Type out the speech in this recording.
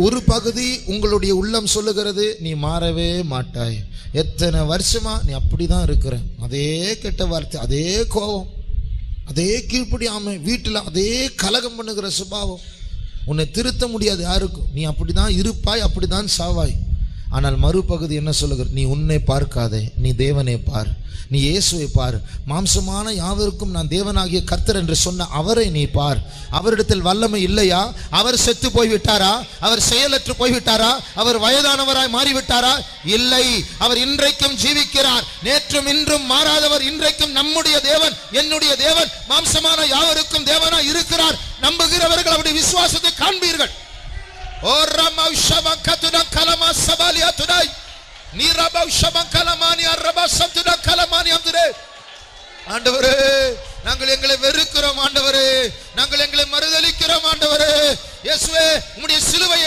ஒரு பகுதி உங்களுடைய உள்ளம் சொல்லுகிறது, நீ மாறவே மாட்டாய். எத்தனை வருஷமா நீ அப்படிதான் இருக்கிற. அதே கெட்ட வார்த்தை, அதே கோபம், அதே கீழ்ப்படியாமை, வீட்டில் அதே கலகம் பண்ணுகிற சுபாவம். உன்னை திருத்த முடியாது யாருக்கும். நீ அப்படிதான் இருப்பாய், அப்படிதான் சாவாய். ஆனால் மறுபகுதி என்ன சொல்லுகிறது? நீ உன்னை பார்க்காதே, நீ தேவனை பார், நீ இயேசுவை பார். மாம்சமான யாவருக்கும் நான் தேவனாகிய கர்த்தர் என்று சொன்ன அவரை நீ பார். அவரிடத்தில் வல்லமை இல்லையா? அவர் செத்து போய்விட்டாரா? அவர் செயலற்று போய்விட்டாரா? அவர் வயதானவராய் மாறிவிட்டாரா? இல்லை, அவர் இன்றைக்கும் ஜீவிக்கிறார். நேற்றும் இன்றும் மாறாதவர். இன்றைக்கும் நம்முடைய தேவன், என்னுடைய தேவன் மாம்சமான யாவருக்கும் தேவனாய் இருக்கிறார். நம்புகிறவர்கள் அவருடைய விசுவாசத்தை காண்பீர்கள். ஓ ரமா ஷபகதுன கலமா சபாலியா துனை நீ ரபா ஷபகலமானி அரபா சத்துன கலமானி அம்துரே. ஆண்டவரே, நாங்கள் எங்களை வெறுக்கிறோம் ஆண்டவரே, நாங்கள் எங்களை மறுதலிக்கிறோம் ஆண்டவரே. இயேசுவே, உம்முடைய சிலுவையை